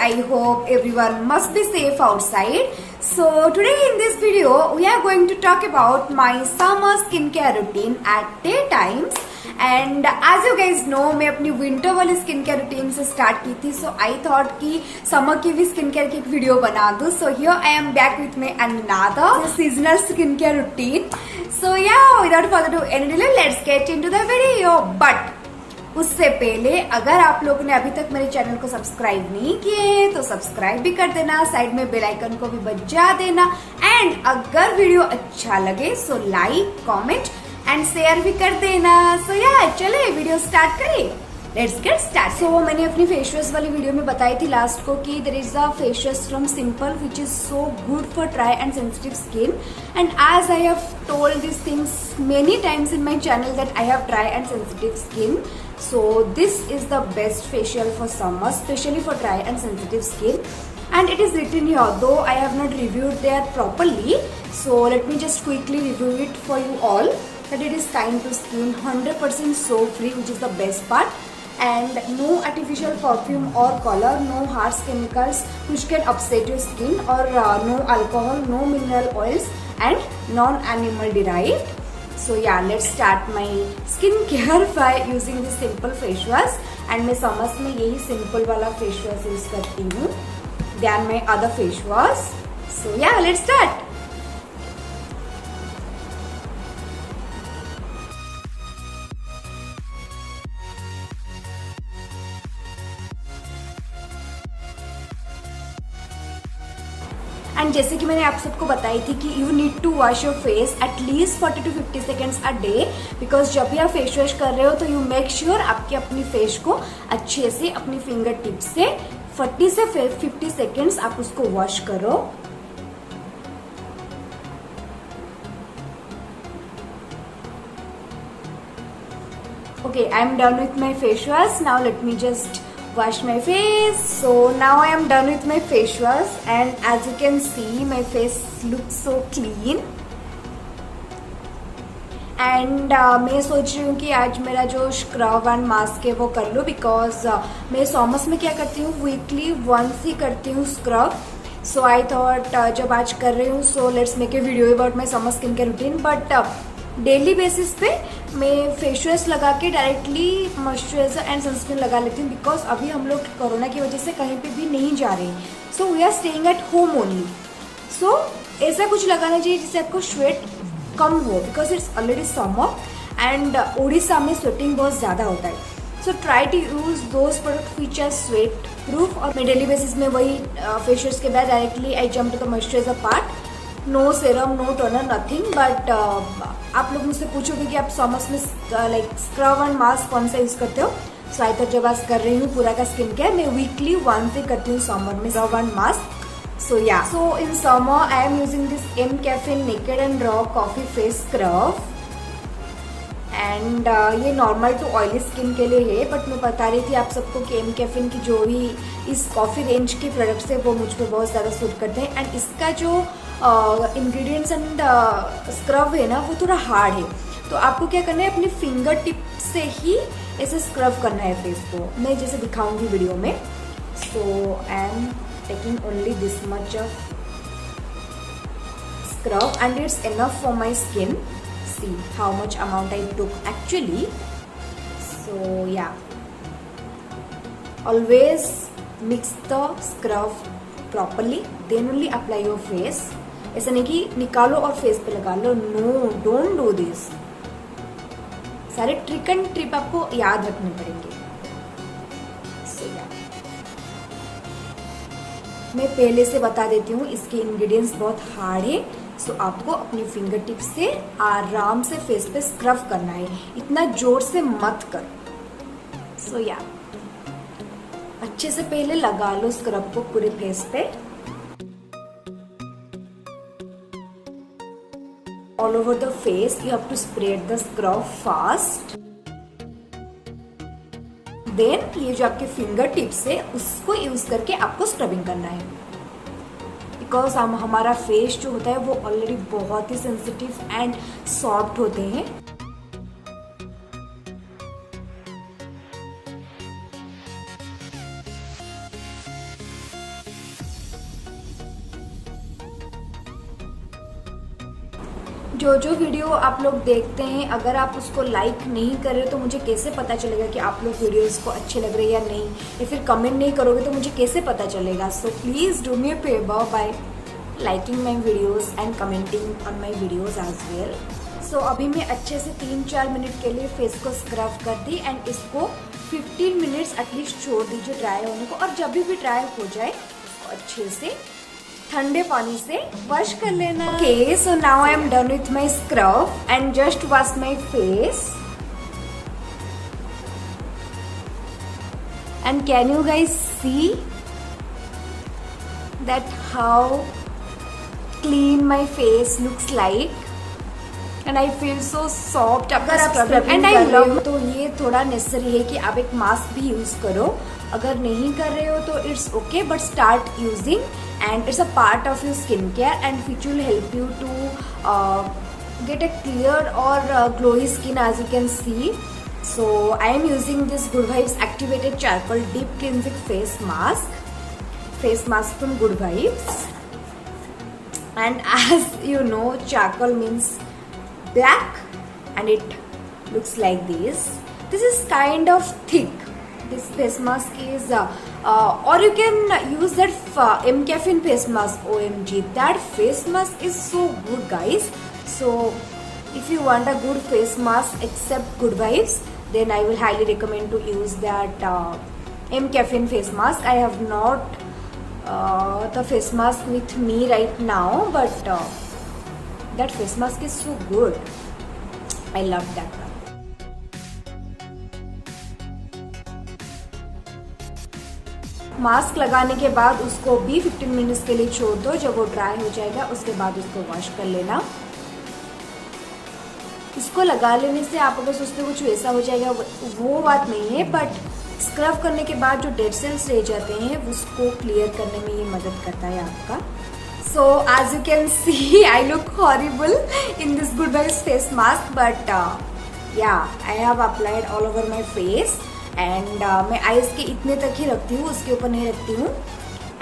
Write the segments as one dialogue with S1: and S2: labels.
S1: I hope everyone must be safe outside. So today in this video we are going to talk about my summer skincare routine at day times. And as you guys know, मैं अपनी winter वाली skin care routine से start की थी. सो I thought कि summer की भी skin care की एक वीडियो बना दूं. So here I am back with my another seasonal skin care routine. So yeah without further do any delay let's get into the video. But उससे पहले अगर आप लोगों ने अभी तक मेरे चैनल को सब्सक्राइब नहीं किए तो सब्सक्राइब भी कर देना, साइड में बेल आइकन को भी बजा देना. एंड अगर वीडियो अच्छा लगे so like, comment and share भी कर देना. सो या चले वीडियो स्टार्ट करें. Let's get start. सो मैंने अपनी फेस वॉश वाली वीडियो में बताई थी लास्ट को कि there is a face wash from Simple which is so good for dry and sensitive skin. And as I have told this things many times in my channel that I have dry and sensitive skin. So this is the best facial for summer, especially for dry and sensitive skin. And it is written here, though I have not reviewed there properly. So let me just quickly review it for you all. That it is kind to skin, 100% soap free, which is the best part. And no artificial perfume or color, no harsh chemicals which can upset your skin, or no alcohol, no mineral oils, and non-animal derived. So yeah, let's start my skincare by using this simple face wash. And मैं summers में यही simple वाला face wash use करती हूँ than my other face wash. So yeah, let's start. And जैसे कि मैंने आप सबको बताई थी कि you need to wash your face at least 40 to 50 seconds a day. Because जब भी आप फेस वॉश कर रहे हो तो यू मेक श्योर आपके अपनी फेस को अच्छे से अपनी फिंगर टिप से 40 से 50 सेकेंड्स आप उसको वॉश करो. Okay, I am done with my face wash. Now let me just wash my face. So now I am done with my face wash, and as you can see my face looks so clean. And मैं सोच रही हूँ कि आज मेरा जो scrub and mask है वो कर लूँ. बिकॉज मैं समर्स में क्या करती हूँ, वीकली वंस ही करती हूँ स्क्रब. सो आई थॉट जब आज कर रही हूँ so let's make a video about my summer skin care routine. But daily basis पे मैं फेस वॉश लगा के डायरेक्टली मॉइस्चराइजर एंड सनस्क्रीन लगा लेती हूँ. बिकॉज अभी हम लोग कोरोना की वजह से कहीं पे भी नहीं जा रहे हैं. So we are staying at home only. So ऐसा कुछ लगाना चाहिए जिससे आपको स्वेट कम हो. Because it's already summer and Orissa में स्वेटिंग बहुत ज़्यादा होता है. So try to use those product which are sweat proof. और मैं डेली बेसिस में वही फेस वॉश के बाद directly I jump to the moisturiser part. No serum, no toner, nothing. But आप लोग मुझसे पूछोगे कि आप समर्स में लाइक स्क्रब एंड मास्क कौन सा यूज करते हो. सो आई तो जब आज कर रही हूँ पूरा का स्किन केयर मैं वीकली वंस ही करती हूँ समर में scrub and mask. So yeah, so in summer I am using this M caffeine naked and raw coffee face scrub. And ये नॉर्मल टू ऑयली स्किन के लिए है. बट मैं बता रही थी आप सबको कि एम कैफीन की जो भी इस कॉफ़ी रेंज के प्रोडक्ट्स है वो मुझ पर बहुत ज़्यादा सूट करते हैं. एंड इसका जो इंग्रेडिएंट्स एंड स्क्रब है ना वो थोड़ा हार्ड है. तो आपको क्या करना है, अपनी फिंगर टिप से ही ऐसे स्क्रब करना है फेस को. मैं जैसे दिखाऊंगी वीडियो में. So I am taking only this much of scrub and it's enough for my skin. See how much amount I took actually. So yeah, always mix the scrub properly then only apply your face. ऐसा नहीं कि निकालो और face पे लगा लो. No, don't do this. सारे trick and trip आपको याद रखने पड़ेंगे. So yeah, मैं पहले से बता देती हूँ इसके इंग्रेडिएंट्स बहुत हार्ड है. सो आपको अपनी फिंगर टिप से आराम से फेस पे स्क्रब करना है. इतना जोर से मत कर. सो या, अच्छे से पहले लगा लो स्क्रब को पूरे फेस पे. All over the face you have to spread the scrub fast. Then ये जो आपके फिंगर टिप्स है उसको यूज करके आपको स्क्रबिंग करना है. बिकॉज हमारा फेस जो होता है वो ऑलरेडी बहुत ही सेंसिटिव एंड सॉफ्ट होते हैं. जो जो वीडियो आप लोग देखते हैं, अगर आप उसको लाइक नहीं कर रहे तो मुझे कैसे पता चलेगा कि आप लोग वीडियोस को अच्छे लग रहे हैं या नहीं, या फिर कमेंट नहीं करोगे तो मुझे कैसे पता चलेगा। So please do me a favour by liking my videos and commenting on my videos as well. So अभी मैं अच्छे से 3-4 मिनट के लिए फेस को स्क्रब कर दी एंड इसको 15 मिनट्स एटलीस्ट छोड़ दीजिए ड्राई होने को। और जब भी ड्राई हो जाए तो अच्छे से ठंडे पानी से वॉश कर लेना। Okay, so now I am done with my scrub and just wash my face. And can you guys see that how clean my face looks like and I feel so soft. अगर आप scrubbing and I love, तो ये थोड़ा necessary है कि आप एक mask भी यूज करो। अगर नहीं कर रहे हो तो it's okay, but start using and it's a part of your skincare and which will help you to get a clear or glowy skin, as you can see. So I am using this Good Vibes Activated Charcoal Deep Cleansing face mask from Good Vibes. And as you know, charcoal means black and it looks like this. This is kind of thick. This face mask is or you can use that M-Caffeine face mask. OMG, that face mask is so good, guys. So if you want a good face mask except Good Vibes, then I will highly recommend to use that M-Caffeine face mask. I have not the face mask with me right now, but that face mask is so good. I love that one. Mask लगाने के बाद उसको भी 15 minutes के लिए छोड़ दो। जब वो ड्राई हो जाएगा उसके बाद उसको वॉश कर लेना। इसको लगा लेने से आप अगर सोचते हो कुछ वैसा हो जाएगा, वो बात नहीं है, बट स्क्रब करने के बाद जो डेड सेल्स रह जाते हैं उसको क्लियर करने में ये मदद करता है आपका। So as you can see I look horrible in this good vibes face mask, but yeah I have applied all over my face and my eyes के इतने तक ही रखती हूँ, उसके ऊपर नहीं रखती हूँ।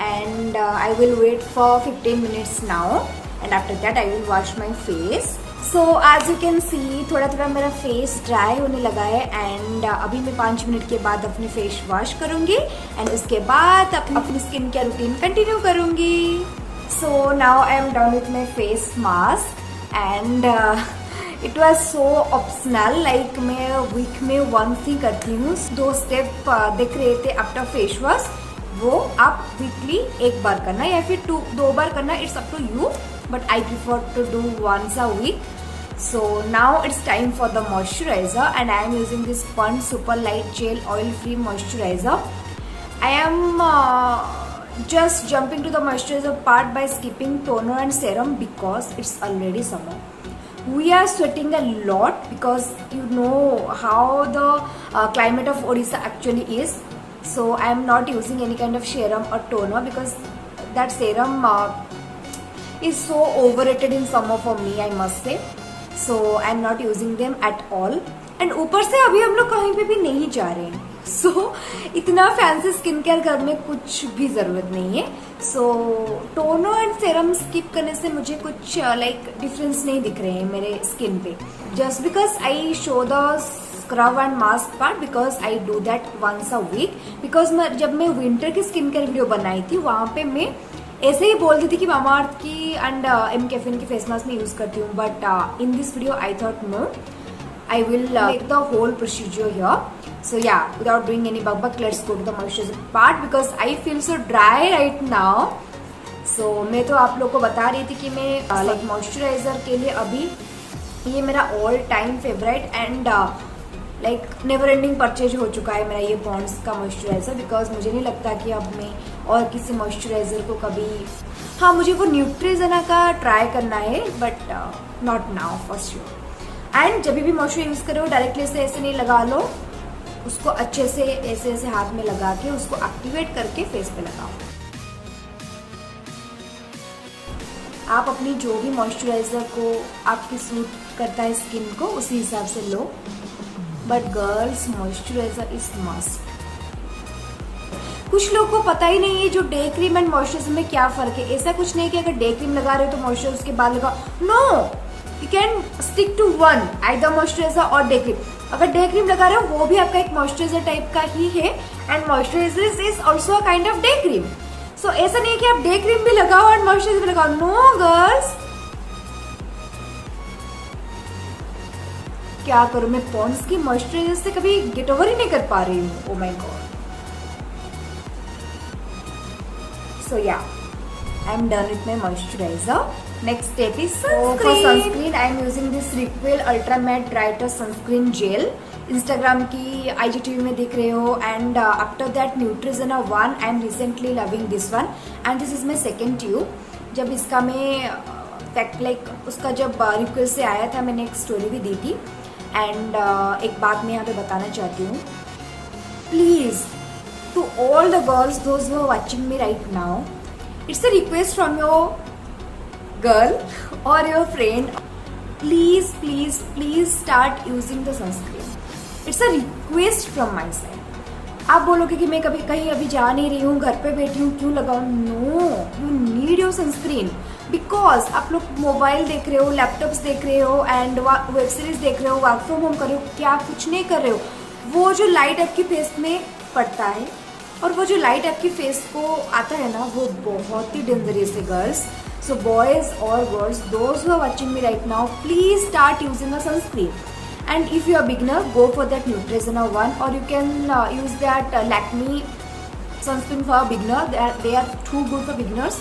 S1: And I will wait for 15 minutes now and after that I will wash my face. So as you can see थोड़ा थोड़ा मेरा फेस ड्राई होने लगा है एंड अभी मैं 5 मिनट के बाद अपनी फेस वॉश करूँगी एंड उसके बाद अपनी स्किन केयर रूटीन कंटिन्यू करूँगी। So now I am done with my face mask and it was so optional, like मैं वीक में वंस ही करती हूँ। 2 स्टेप दिख रहे थे आफ्टर फेस वॉश, वो आप वीकली 1 बार करना या फिर 2 बार करना, it's up to you, but I prefer to do once a week. So now it's time for the moisturiser and I am using this Pond super light gel oil free moisturiser. I am just jumping to the moisturizer part by skipping toner and serum because it's already summer. We are sweating a lot because you know how the climate of Odisha actually is. So I am not using any kind of serum or toner because that serum is so overrated in summer for me, I must say. So I am not using them at all. And ऊपर से अभी हम लोग कहीं पे भी नहीं जा रहे हैं, सो इतना फैंसी स्किन केयर करने कुछ भी ज़रूरत नहीं है। सो टोनर एंड सेरम स्किप करने से मुझे कुछ लाइक डिफरेंस नहीं दिख रहे हैं मेरे स्किन पे, just because I show the scrub and mask part because I do that once a week. Because जब मैं विंटर की स्किन केयर वीडियो बनाई थी वहाँ पे मैं ऐसे ही बोलती थी कि मामाअर्थ की एंड M-Caffeine की फेस मास्क मैं यूज़ करती हूँ, but in this video I thought no, I will make the whole procedure here. So yeah, without doing any bug, let's go to the moisturizer part because I feel so dry right now. So मैं तो आप लोग को बता रही थी कि मैं लाइक मॉइस्चराइजर के लिए अभी ये मेरा all time favourite and like never ending purchase हो चुका है मेरा ये पॉन्ड्स का मॉइस्चराइजर, बिकॉज मुझे नहीं लगता कि अब मैं और किसी मॉइस्चराइजर को कभी, हाँ मुझे वो न्यूट्रीजेना का ट्राई करना है but not now for sure. And जब भी मॉइस्चर यूज़ करो डायरेक्टली से ऐसे नहीं लगा लो, उसको अच्छे से ऐसे ऐसे हाथ में लगा के उसको एक्टिवेट करके फेस पे लगाओ। आप अपनी जो भी मॉइस्चराइजर को आपकी सूट करता है स्किन को उसी हिसाब से लो, but girls moisturiser is must. कुछ लोगों को पता ही नहीं है जो डे क्रीम एंड मॉइस्चराइजर में क्या फ़र्क है। ऐसा कुछ नहीं कि अगर डे क्रीम लगा रहे हो तो मॉइस्चराइजर उसके बाद लगाओ, no, you can stick to one, either moisturiser और डे क्रीम। अगर डे क्रीम लगा रहे हो वो भी आपका एक मॉइस्चराइजर टाइप का ही है, and moisturiser is also a kind of day cream. So ऐसा नहीं है कि आप डे क्रीम भी लगाओ और मॉइस्चराइजर भी लगाओ, नो गर्ल्स। क्या करूं मैं, पॉन्ड्स की मॉइस्चराइजर से कभी गेट ओवर ही नहीं कर पा रही हूँ। Oh my God. सो या, I am done with my moisturizer. Next step is sunscreen. For sunscreen, I am using this Requel Ultra Matte Brightener Sunscreen Gel. Instagram की IGTV में देख रहे हो. And after that Neutrogena One, I am recently loving this one. And this is my second tube. जब इसका मैं fact like उसका जब Requel से आया था, मैंने एक स्टोरी भी दी थी. And एक बात मैं यहाँ पे बताना चाहती हूँ. Please, to all the girls, those who are watching me right now, it's a request from your girl or your friend. Please, please, please start using the sunscreen. It's a request from my side. आप बोलोगे कि मैं कभी कहीं अभी जा नहीं रही हूँ, घर पे बैठी हूँ, क्यों लगाऊँ? No, you need your sunscreen. Because आप लोग मोबाइल देख रहे हो, लैपटॉप्स देख रहे हो, एंड वेब सीरीज देख रहे हो, वर्क फ्रॉम होम कर रहे हो, क्या कुछ नहीं कर रहे हो, वो जो लाइट आपकी फेस में पड़ता है और वो जो लाइट आपकी फेस को आता है ना, वो बहुत ही डेंजरस है गर्ल्स. सो बॉयज और girls, those who are watching me right now, please start using a sunscreen. And if you are beginner, go for that Neutrogena one, और you can use that Lakme sunscreen for a beginner. They are too good for beginners.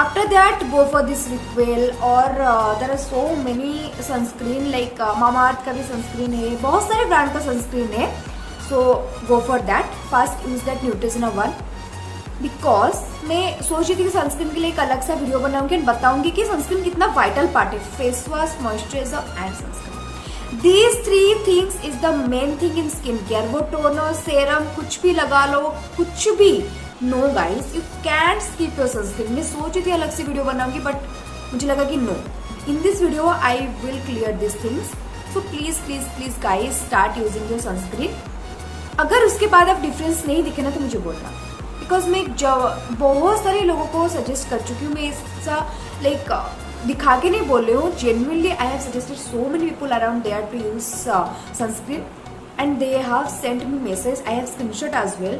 S1: After that, go for this Requel, और there are so many sunscreen like Mamaearth का भी sunscreen है, बहुत सारे brand का sunscreen है. So go for that. First use that Neutrogena One. Because मैं सोच रही थी कि सनस्क्रीन के लिए एक अलग सा वीडियो बनाऊंगी एंड बताऊंगी कि सनस्क्रीन कितना वाइटल पार्ट है. Face wash, moisturiser and sunscreen, these 3 things is the main thing in skin care. वो टोनर, सेरम कुछ भी लगा लो, कुछ भी. No guys, you can't skip your sunscreen. मैं सोच रही थी अलग से वीडियो बनाऊंगी, बट मुझे लगा कि no, in this video I will clear this things. So please please please guys, start using your sunscreen. अगर उसके बाद आप डिफरेंस नहीं दिखे ना तो मुझे बोलना, बिकॉज मैं बहुत सारे लोगों को सजेस्ट कर चुकी हूँ. मैं इसका लाइक दिखा के नहीं बोल रही हूँ, genuinely I have suggested so many people around there to use sunscreen, and they have sent me message. I have screenshot as well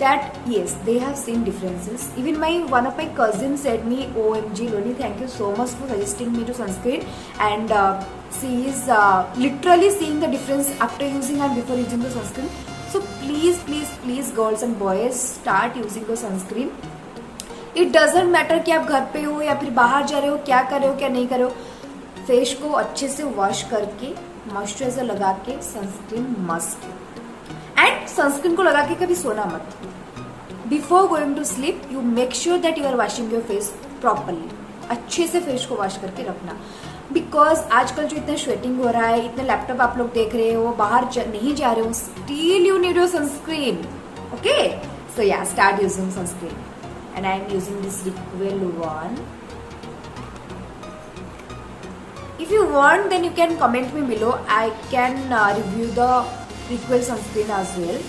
S1: that yes, they have seen differences. Even one of my cousins said me, OMG Loni, thank you so much for suggesting me to sunscreen, and she is literally seeing the difference after using and before using the sunscreen. So please please please girls and boys, start using the sunscreen. It doesn't matter कि आप घर पे हो या फिर बाहर जा रहे हो, क्या कर रहे हो क्या नहीं कर रहे हो, फेस को अच्छे से वॉश करके मॉइस्चराइजर लगा के सनस्क्रीन मस्ट. एंड सनस्क्रीन को लगा के कभी सोना मत. Before going to sleep, you make sure that you are washing your face properly. अच्छे से फेस को वॉश करके रखना, बिकॉज आजकल जो इतना स्वेटिंग हो रहा है, इतने लैपटॉप आप लोग देख रहे हो, बाहर नहीं जा रहे हो, still you need your sunscreen. Okay, so yeah, start using sunscreen. And I am using this Requel One. If you want, then you can comment me below. I can review the Requel sunscreen as well.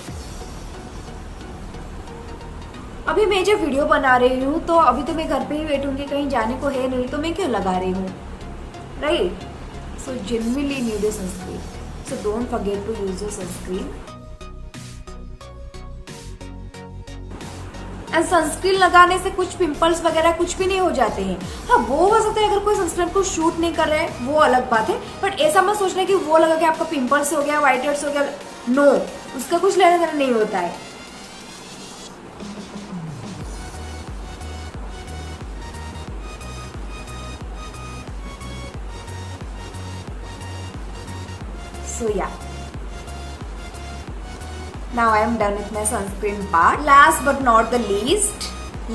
S1: अभी मैं जब video बना रही हूँ तो अभी तो मैं घर पे ही बैठूंगी, कहीं जाने को है नहीं, तो मैं क्यों लगा रही हूँ, right? So genuinely need your sunscreen. So don't forget to use your sunscreen. And sunscreen लगाने से कुछ पिंपल्स वगैरह कुछ भी नहीं हो जाते हैं. हाँ, वो हो सकता है अगर कोई सनस्क्रीन को शूट नहीं कर रहा है, वो अलग बात है, बट ऐसा मत सोचना कि वो लगा के आपका पिंपल्स हो गया, व्हाइट हेड्स हो गया. नो, उसका कुछ लेना देना नहीं होता है. सो या, now I am done with my sunscreen part. Last but not the least,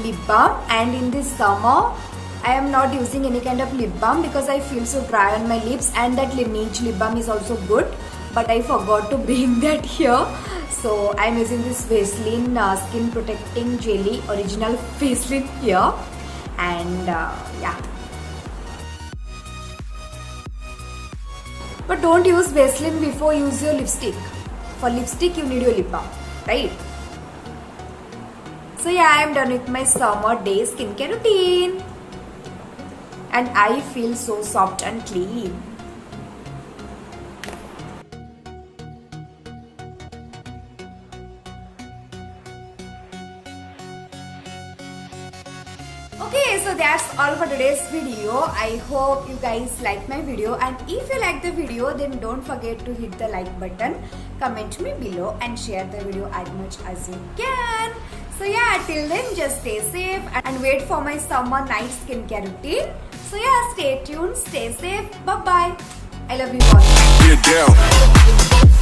S1: lip balm. And in this summer, I am not using any kind of lip balm because I feel so dry on my lips, and that Laneige lip balm is also good, but I forgot to bring that here. So I am using this Vaseline skin protecting jelly, original Vaseline here, and yeah. But don't use Vaseline before use your lipstick. For lipstick, you need your lip balm, right? So yeah, I am done with my summer day skincare routine. and I feel so soft and clean. Okay, so that's all for today's video. I hope you guys like my video, and if you like the video, then don't forget to hit the like button, comment me below and share the video as much as you can. So yeah, till then just stay safe and wait for my summer night skincare routine. So yeah, stay tuned, stay safe, bye bye. I love you all.